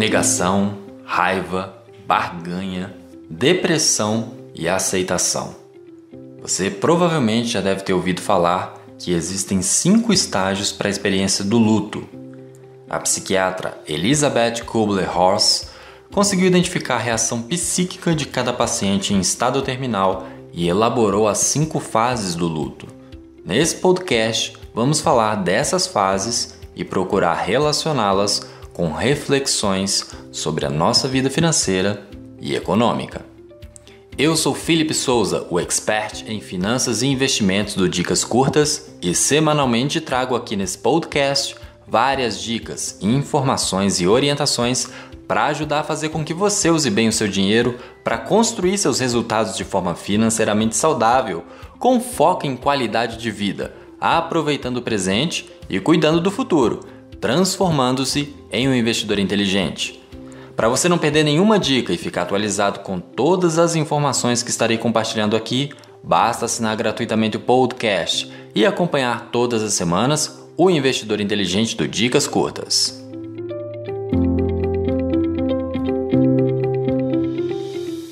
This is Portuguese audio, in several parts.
negação, raiva, barganha, depressão e aceitação. Você provavelmente já deve ter ouvido falar que existem 5 estágios para a experiência do luto. A psiquiatra Elizabeth Kubler-Ross conseguiu identificar a reação psíquica de cada paciente em estado terminal e elaborou as 5 fases do luto. Nesse podcast, vamos falar dessas fases e procurar relacioná-las com reflexões sobre a nossa vida financeira e econômica. Eu sou Felipe Souza, o expert em finanças e investimentos do Dicas Curtas, e semanalmente trago aqui nesse podcast várias dicas, informações e orientações para ajudar a fazer com que você use bem o seu dinheiro para construir seus resultados de forma financeiramente saudável, com foco em qualidade de vida, aproveitando o presente e cuidando do futuro, transformando-se em um investidor inteligente. Para você não perder nenhuma dica e ficar atualizado com todas as informações que estarei compartilhando aqui, basta assinar gratuitamente o podcast e acompanhar todas as semanas o Investidor Inteligente do Dicas Curtas.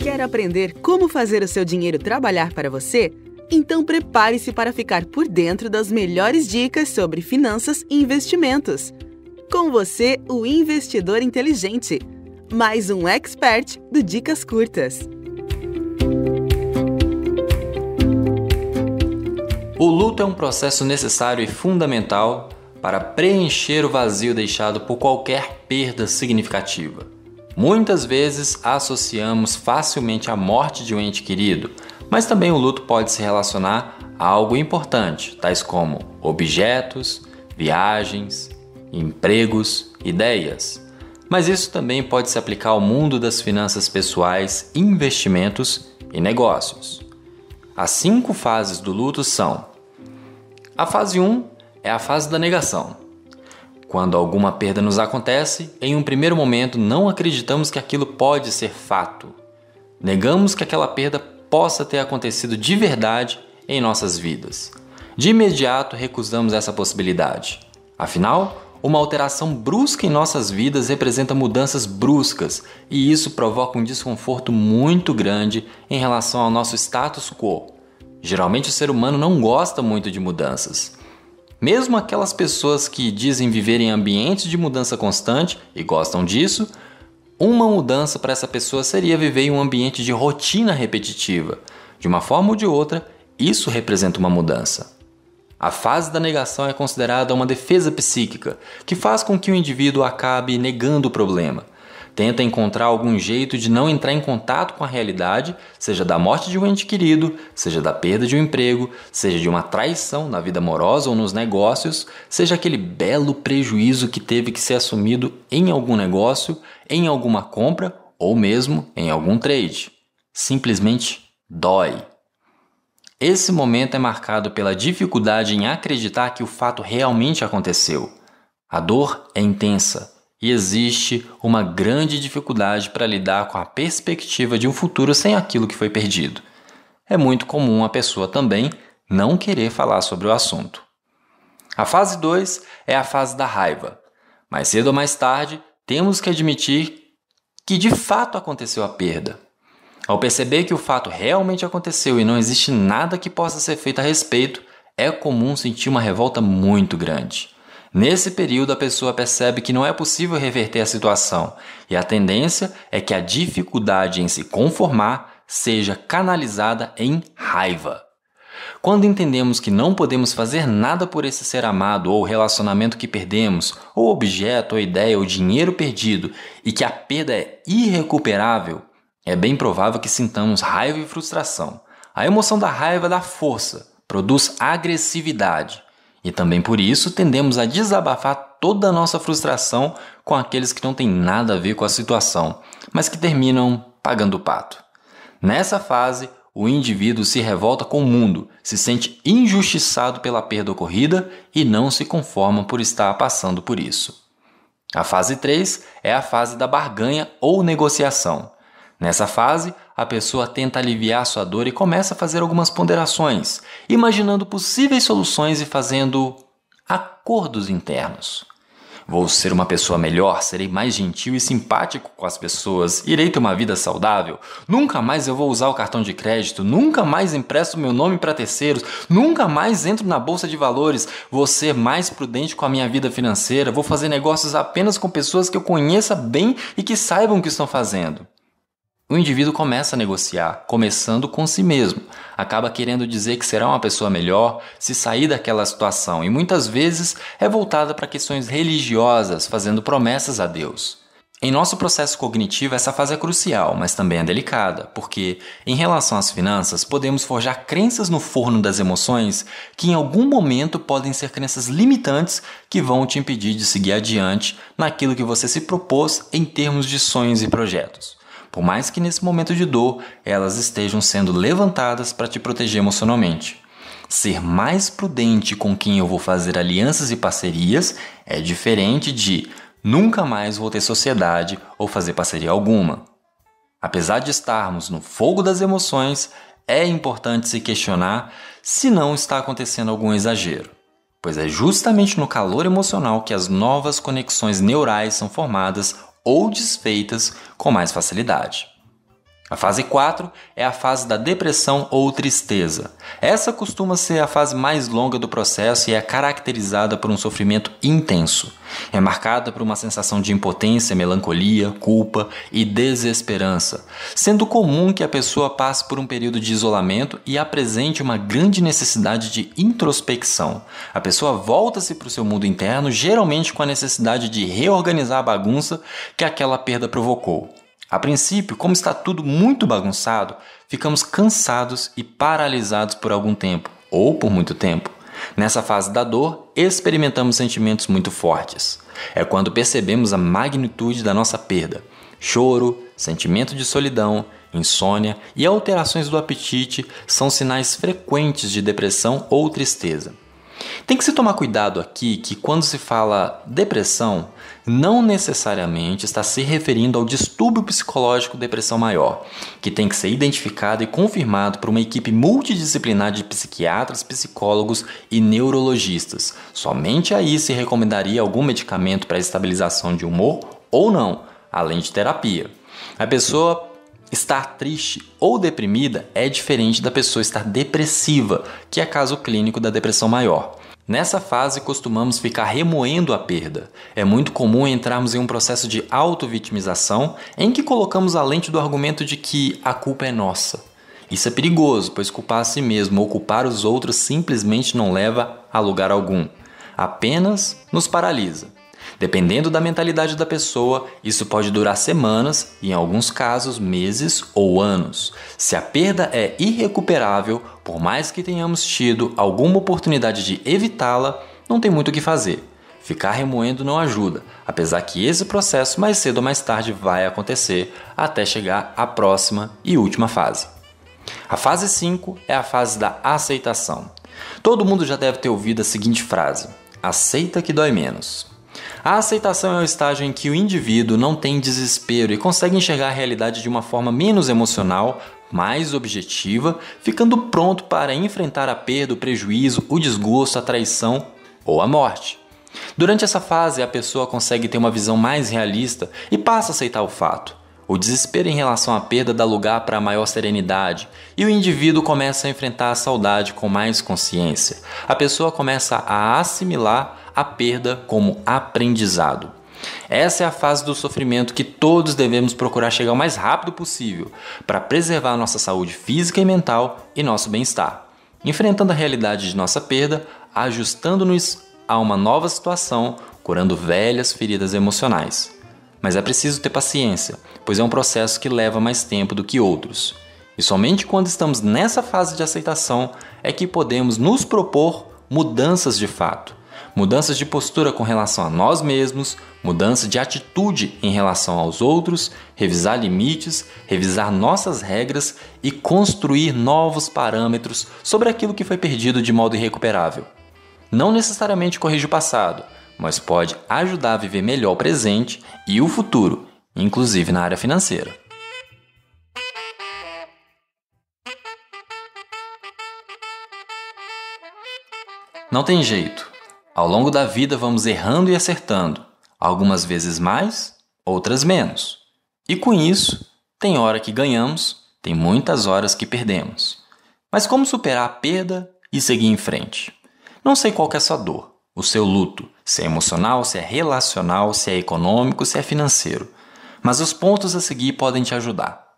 Quer aprender como fazer o seu dinheiro trabalhar para você? Então prepare-se para ficar por dentro das melhores dicas sobre finanças e investimentos. Com você, o Investidor Inteligente. Mais um expert do Dicas Curtas. O luto é um processo necessário e fundamental para preencher o vazio deixado por qualquer perda significativa. Muitas vezes associamos facilmente a morte de um ente querido, mas também o luto pode se relacionar a algo importante, tais como objetos, viagens, empregos, ideias. Mas isso também pode se aplicar ao mundo das finanças pessoais, investimentos e negócios. As 5 fases do luto são: a fase 1 é a fase da negação. Quando alguma perda nos acontece, em um primeiro momento não acreditamos que aquilo pode ser fato. Negamos que aquela perda possa ter acontecido de verdade em nossas vidas. De imediato recusamos essa possibilidade. Afinal, uma alteração brusca em nossas vidas representa mudanças bruscas e isso provoca um desconforto muito grande em relação ao nosso status quo. Geralmente o ser humano não gosta muito de mudanças. Mesmo aquelas pessoas que dizem viver em ambientes de mudança constante e gostam disso, uma mudança para essa pessoa seria viver em um ambiente de rotina repetitiva. De uma forma ou de outra, isso representa uma mudança. A fase da negação é considerada uma defesa psíquica, que faz com que o indivíduo acabe negando o problema. Tenta encontrar algum jeito de não entrar em contato com a realidade, seja da morte de um ente querido, seja da perda de um emprego, seja de uma traição na vida amorosa ou nos negócios, seja aquele belo prejuízo que teve que ser assumido em algum negócio, em alguma compra ou mesmo em algum trade. Simplesmente dói. Esse momento é marcado pela dificuldade em acreditar que o fato realmente aconteceu. A dor é intensa e existe uma grande dificuldade para lidar com a perspectiva de um futuro sem aquilo que foi perdido. É muito comum a pessoa também não querer falar sobre o assunto. A fase 2 é a fase da raiva. Mais cedo ou mais tarde, temos que admitir que de fato aconteceu a perda. Ao perceber que o fato realmente aconteceu e não existe nada que possa ser feito a respeito, é comum sentir uma revolta muito grande. Nesse período, a pessoa percebe que não é possível reverter a situação e a tendência é que a dificuldade em se conformar seja canalizada em raiva. Quando entendemos que não podemos fazer nada por esse ser amado ou relacionamento que perdemos, ou objeto, ou ideia, ou dinheiro perdido e que a perda é irrecuperável, é bem provável que sintamos raiva e frustração. A emoção da raiva dá força, produz agressividade. E também por isso tendemos a desabafar toda a nossa frustração com aqueles que não têm nada a ver com a situação, mas que terminam pagando o pato. Nessa fase, o indivíduo se revolta com o mundo, se sente injustiçado pela perda ocorrida e não se conforma por estar passando por isso. A fase 3 é a fase da barganha ou negociação. Nessa fase, a pessoa tenta aliviar sua dor e começa a fazer algumas ponderações, imaginando possíveis soluções e fazendo acordos internos. Vou ser uma pessoa melhor, serei mais gentil e simpático com as pessoas, irei ter uma vida saudável. Nunca mais eu vou usar o cartão de crédito, nunca mais empresto meu nome para terceiros, nunca mais entro na bolsa de valores, vou ser mais prudente com a minha vida financeira, vou fazer negócios apenas com pessoas que eu conheça bem e que saibam o que estão fazendo. O indivíduo começa a negociar, começando com si mesmo. Acaba querendo dizer que será uma pessoa melhor se sair daquela situação e muitas vezes é voltada para questões religiosas, fazendo promessas a Deus. Em nosso processo cognitivo, essa fase é crucial, mas também é delicada, porque, em relação às finanças, podemos forjar crenças no forno das emoções que em algum momento podem ser crenças limitantes que vão te impedir de seguir adiante naquilo que você se propôs em termos de sonhos e projetos. Por mais que nesse momento de dor, elas estejam sendo levantadas para te proteger emocionalmente. Ser mais prudente com quem eu vou fazer alianças e parcerias é diferente de nunca mais vou ter sociedade ou fazer parceria alguma. Apesar de estarmos no fogo das emoções, é importante se questionar se não está acontecendo algum exagero, pois é justamente no calor emocional que as novas conexões neurais são formadas ou desfeitas com mais facilidade. A fase 4 é a fase da depressão ou tristeza. Essa costuma ser a fase mais longa do processo e é caracterizada por um sofrimento intenso. É marcada por uma sensação de impotência, melancolia, culpa e desesperança, sendo comum que a pessoa passe por um período de isolamento e apresente uma grande necessidade de introspecção. A pessoa volta-se para o seu mundo interno, geralmente com a necessidade de reorganizar a bagunça que aquela perda provocou. A princípio, como está tudo muito bagunçado, ficamos cansados e paralisados por algum tempo, ou por muito tempo. Nessa fase da dor, experimentamos sentimentos muito fortes. É quando percebemos a magnitude da nossa perda. Choro, sentimento de solidão, insônia e alterações do apetite são sinais frequentes de depressão ou tristeza. Tem que se tomar cuidado aqui que quando se fala depressão, não necessariamente está se referindo ao distúrbio psicológico depressão maior, que tem que ser identificado e confirmado por uma equipe multidisciplinar de psiquiatras, psicólogos e neurologistas. Somente aí se recomendaria algum medicamento para estabilização de humor ou não, além de terapia. A pessoa estar triste ou deprimida é diferente da pessoa estar depressiva, que é caso clínico da depressão maior. Nessa fase, costumamos ficar remoendo a perda. É muito comum entrarmos em um processo de auto-vitimização em que colocamos a lente do argumento de que a culpa é nossa. Isso é perigoso, pois culpar a si mesmo ou culpar os outros simplesmente não leva a lugar algum. Apenas nos paralisa. Dependendo da mentalidade da pessoa, isso pode durar semanas e, em alguns casos, meses ou anos. Se a perda é irrecuperável, por mais que tenhamos tido alguma oportunidade de evitá-la, não tem muito o que fazer. Ficar remoendo não ajuda, apesar que esse processo mais cedo ou mais tarde vai acontecer até chegar à próxima e última fase. A fase 5 é a fase da aceitação. Todo mundo já deve ter ouvido a seguinte frase: aceita que dói menos. A aceitação é o estágio em que o indivíduo não tem desespero e consegue enxergar a realidade de uma forma menos emocional, mais objetiva, ficando pronto para enfrentar a perda, o prejuízo, o desgosto, a traição ou a morte. Durante essa fase, a pessoa consegue ter uma visão mais realista e passa a aceitar o fato. O desespero em relação à perda dá lugar para maior serenidade e o indivíduo começa a enfrentar a saudade com mais consciência. A pessoa começa a assimilar a perda como aprendizado. Essa é a fase do sofrimento que todos devemos procurar chegar o mais rápido possível para preservar nossa saúde física e mental e nosso bem-estar, enfrentando a realidade de nossa perda, ajustando-nos a uma nova situação, curando velhas feridas emocionais. Mas é preciso ter paciência, pois é um processo que leva mais tempo do que outros. E somente quando estamos nessa fase de aceitação é que podemos nos propor mudanças de fato. Mudanças de postura com relação a nós mesmos, mudança de atitude em relação aos outros, revisar limites, revisar nossas regras e construir novos parâmetros sobre aquilo que foi perdido de modo irrecuperável. Não necessariamente corrige o passado, mas pode ajudar a viver melhor o presente e o futuro, inclusive na área financeira. Não tem jeito. Ao longo da vida vamos errando e acertando. Algumas vezes mais, outras menos. E com isso, tem hora que ganhamos, tem muitas horas que perdemos. Mas como superar a perda e seguir em frente? Não sei qual que é a sua dor, o seu luto, se é emocional, se é relacional, se é econômico, se é financeiro. Mas os pontos a seguir podem te ajudar.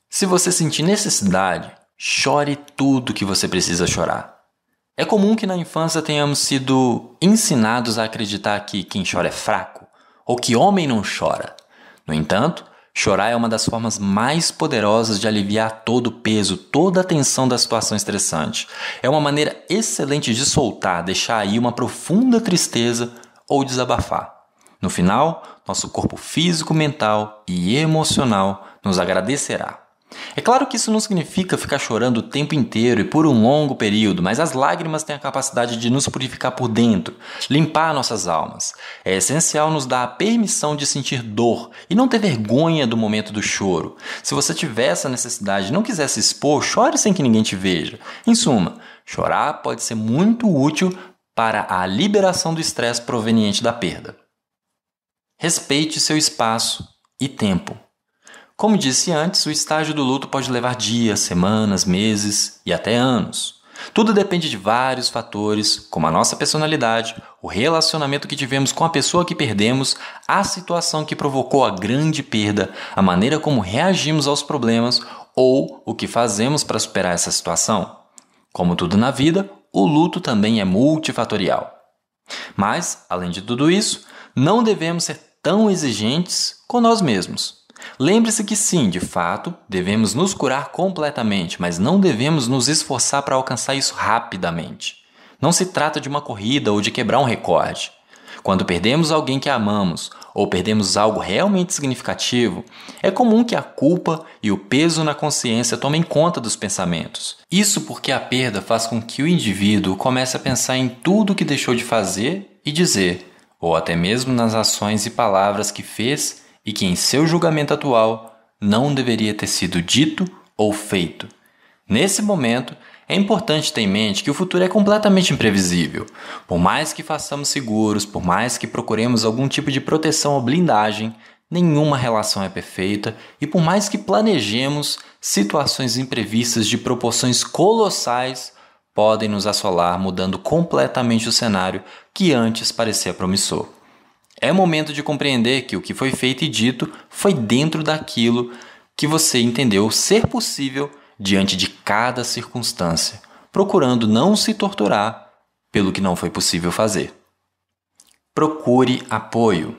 Se você sentir necessidade, chore tudo que você precisa chorar. É comum que na infância tenhamos sido ensinados a acreditar que quem chora é fraco, ou que homem não chora. No entanto, chorar é uma das formas mais poderosas de aliviar todo o peso, toda a tensão da situação estressante. É uma maneira excelente de soltar, deixar aí uma profunda tristeza ou desabafar. No final, nosso corpo físico, mental e emocional nos agradecerá. É claro que isso não significa ficar chorando o tempo inteiro e por um longo período, mas as lágrimas têm a capacidade de nos purificar por dentro, limpar nossas almas. É essencial nos dar a permissão de sentir dor e não ter vergonha do momento do choro. Se você tiver essa necessidade e não quiser se expor, chore sem que ninguém te veja. Em suma, chorar pode ser muito útil para a liberação do estresse proveniente da perda. Respeite seu espaço e tempo. Como disse antes, o estágio do luto pode levar dias, semanas, meses e até anos. Tudo depende de vários fatores, como a nossa personalidade, o relacionamento que tivemos com a pessoa que perdemos, a situação que provocou a grande perda, a maneira como reagimos aos problemas ou o que fazemos para superar essa situação. Como tudo na vida, o luto também é multifatorial. Mas, além de tudo isso, não devemos ser tão exigentes com nós mesmos. Lembre-se que sim, de fato, devemos nos curar completamente, mas não devemos nos esforçar para alcançar isso rapidamente. Não se trata de uma corrida ou de quebrar um recorde. Quando perdemos alguém que amamos ou perdemos algo realmente significativo, é comum que a culpa e o peso na consciência tomem conta dos pensamentos. Isso porque a perda faz com que o indivíduo comece a pensar em tudo que deixou de fazer e dizer, ou até mesmo nas ações e palavras que fez e que em seu julgamento atual não deveria ter sido dito ou feito. Nesse momento, é importante ter em mente que o futuro é completamente imprevisível. Por mais que façamos seguros, por mais que procuremos algum tipo de proteção ou blindagem, nenhuma relação é perfeita e por mais que planejemos, situações imprevistas de proporções colossais podem nos assolar, mudando completamente o cenário que antes parecia promissor. É momento de compreender que o que foi feito e dito foi dentro daquilo que você entendeu ser possível diante de cada circunstância, procurando não se torturar pelo que não foi possível fazer. Procure apoio.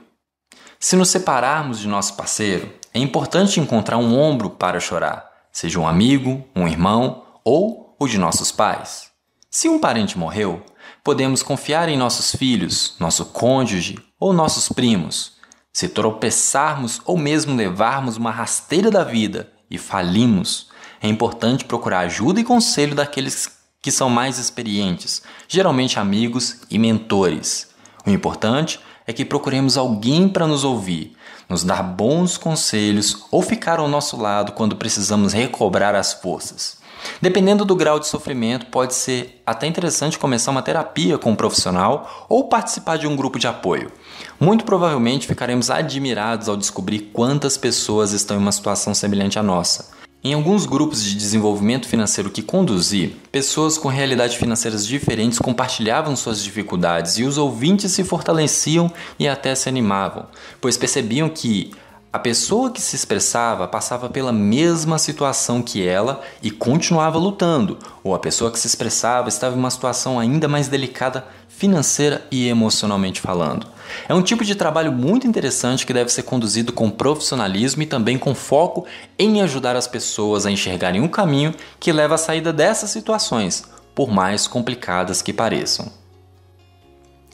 Se nos separarmos de nosso parceiro, é importante encontrar um ombro para chorar, seja um amigo, um irmão ou o de nossos pais. Se um parente morreu, podemos confiar em nossos filhos, nosso cônjuge ou nossos primos. Se tropeçarmos ou mesmo levarmos uma rasteira da vida e falimos, é importante procurar ajuda e conselho daqueles que são mais experientes, geralmente amigos e mentores. O importante é que procuremos alguém para nos ouvir, nos dar bons conselhos ou ficar ao nosso lado quando precisamos recobrar as forças. Dependendo do grau de sofrimento, pode ser até interessante começar uma terapia com um profissional ou participar de um grupo de apoio. Muito provavelmente ficaremos admirados ao descobrir quantas pessoas estão em uma situação semelhante à nossa. Em alguns grupos de desenvolvimento financeiro que conduzi, pessoas com realidades financeiras diferentes compartilhavam suas dificuldades e os ouvintes se fortaleciam e até se animavam, pois percebiam que a pessoa que se expressava passava pela mesma situação que ela e continuava lutando, ou a pessoa que se expressava estava em uma situação ainda mais delicada financeira e emocionalmente falando. É um tipo de trabalho muito interessante que deve ser conduzido com profissionalismo e também com foco em ajudar as pessoas a enxergarem um caminho que leva à saída dessas situações, por mais complicadas que pareçam.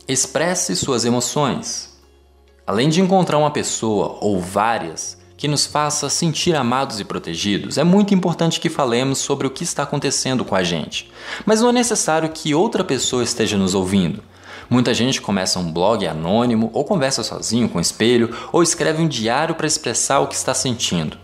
Expresse suas emoções. Além de encontrar uma pessoa ou várias que nos faça sentir amados e protegidos, é muito importante que falemos sobre o que está acontecendo com a gente. Mas não é necessário que outra pessoa esteja nos ouvindo. Muita gente começa um blog anônimo, ou conversa sozinho com o espelho, ou escreve um diário para expressar o que está sentindo.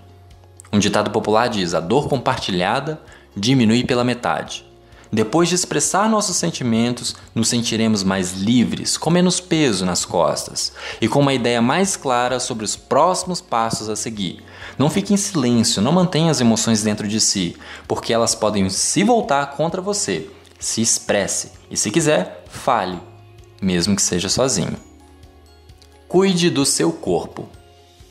Um ditado popular diz: a dor compartilhada diminui pela metade. Depois de expressar nossos sentimentos, nos sentiremos mais livres, com menos peso nas costas e com uma ideia mais clara sobre os próximos passos a seguir. Não fique em silêncio, não mantenha as emoções dentro de si, porque elas podem se voltar contra você. Se expresse e, se quiser, fale, mesmo que seja sozinho. Cuide do seu corpo.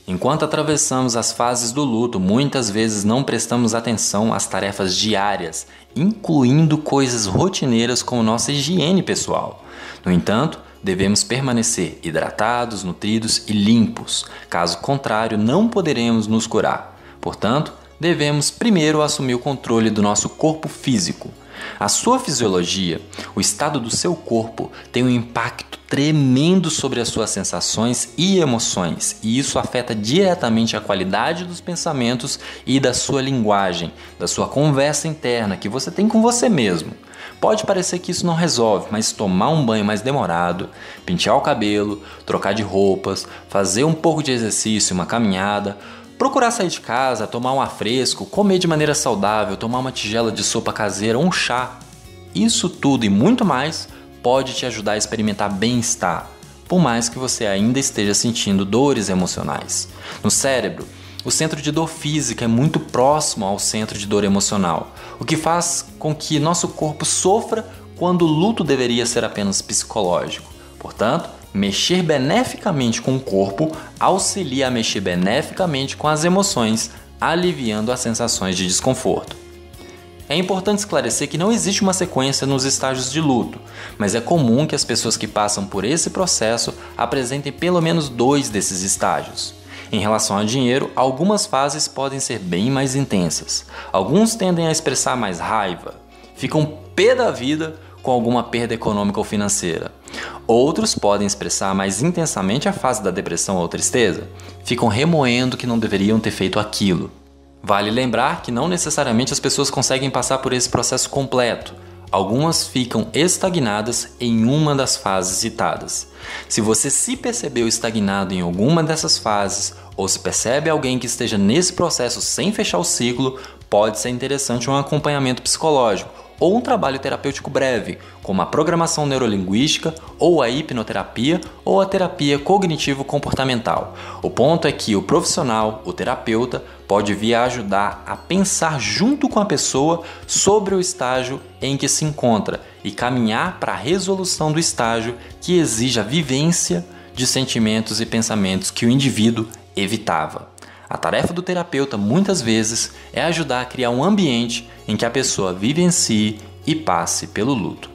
Enquanto atravessamos as fases do luto, muitas vezes não prestamos atenção às tarefas diárias, incluindo coisas rotineiras como nossa higiene pessoal. No entanto, devemos permanecer hidratados, nutridos e limpos. Caso contrário, não poderemos nos curar. Portanto, devemos primeiro assumir o controle do nosso corpo físico. A sua fisiologia, o estado do seu corpo, tem um impacto tremendo sobre as suas sensações e emoções, e isso afeta diretamente a qualidade dos pensamentos e da sua linguagem, da sua conversa interna que você tem com você mesmo. Pode parecer que isso não resolve, mas tomar um banho mais demorado, pentear o cabelo, trocar de roupas, fazer um pouco de exercício, uma caminhada, procurar sair de casa, tomar um ar fresco, comer de maneira saudável, tomar uma tigela de sopa caseira ou um chá. Isso tudo e muito mais pode te ajudar a experimentar bem-estar, por mais que você ainda esteja sentindo dores emocionais. No cérebro, o centro de dor física é muito próximo ao centro de dor emocional, o que faz com que nosso corpo sofra quando o luto deveria ser apenas psicológico. Portanto, mexer beneficamente com o corpo auxilia a mexer beneficamente com as emoções, aliviando as sensações de desconforto. É importante esclarecer que não existe uma sequência nos estágios de luto, mas é comum que as pessoas que passam por esse processo apresentem pelo menos 2 desses estágios. Em relação ao dinheiro, algumas fases podem ser bem mais intensas. Alguns tendem a expressar mais raiva, ficam pé da vida com alguma perda econômica ou financeira. Outros podem expressar mais intensamente a fase da depressão ou tristeza, ficam remoendo que não deveriam ter feito aquilo. Vale lembrar que não necessariamente as pessoas conseguem passar por esse processo completo. Algumas ficam estagnadas em uma das fases citadas. Se você se percebeu estagnado em alguma dessas fases, ou se percebe alguém que esteja nesse processo sem fechar o ciclo, pode ser interessante um acompanhamento psicológico ou um trabalho terapêutico breve, como a programação neurolinguística, ou a hipnoterapia, ou a terapia cognitivo-comportamental. O ponto é que o profissional, o terapeuta, pode vir a ajudar a pensar junto com a pessoa sobre o estágio em que se encontra e caminhar para a resolução do estágio que exige a vivência de sentimentos e pensamentos que o indivíduo evitava. A tarefa do terapeuta, muitas vezes, é ajudar a criar um ambiente em que a pessoa vivencie e passe pelo luto.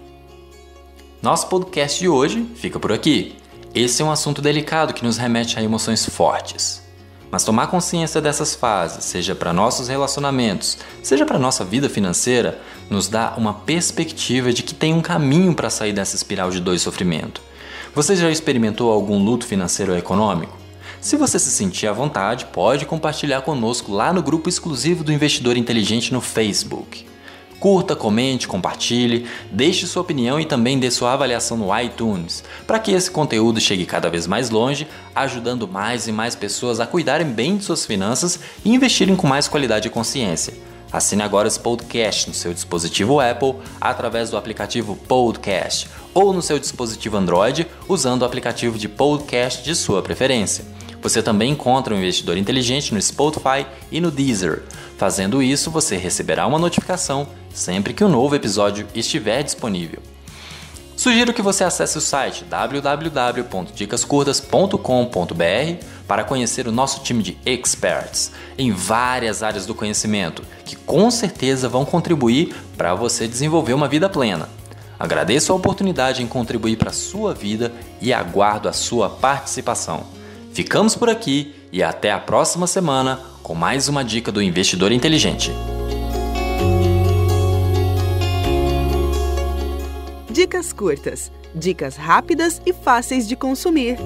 Nosso podcast de hoje fica por aqui. Esse é um assunto delicado que nos remete a emoções fortes. Mas tomar consciência dessas fases, seja para nossos relacionamentos, seja para nossa vida financeira, nos dá uma perspectiva de que tem um caminho para sair dessa espiral de dor e sofrimento. Você já experimentou algum luto financeiro ou econômico? Se você se sentir à vontade, pode compartilhar conosco lá no grupo exclusivo do Investidor Inteligente no Facebook. Curta, comente, compartilhe, deixe sua opinião e também dê sua avaliação no iTunes, para que esse conteúdo chegue cada vez mais longe, ajudando mais e mais pessoas a cuidarem bem de suas finanças e investirem com mais qualidade e consciência. Assine agora esse podcast no seu dispositivo Apple através do aplicativo Podcast ou no seu dispositivo Android usando o aplicativo de podcast de sua preferência. Você também encontra o Investidor Inteligente no Spotify e no Deezer. Fazendo isso, você receberá uma notificação sempre que um novo episódio estiver disponível. Sugiro que você acesse o site www.dicascurtas.com.br para conhecer o nosso time de experts em várias áreas do conhecimento, que com certeza vão contribuir para você desenvolver uma vida plena. Agradeço a oportunidade em contribuir para a sua vida e aguardo a sua participação. Ficamos por aqui e até a próxima semana com mais uma dica do Investidor Inteligente. Dicas curtas, dicas rápidas e fáceis de consumir.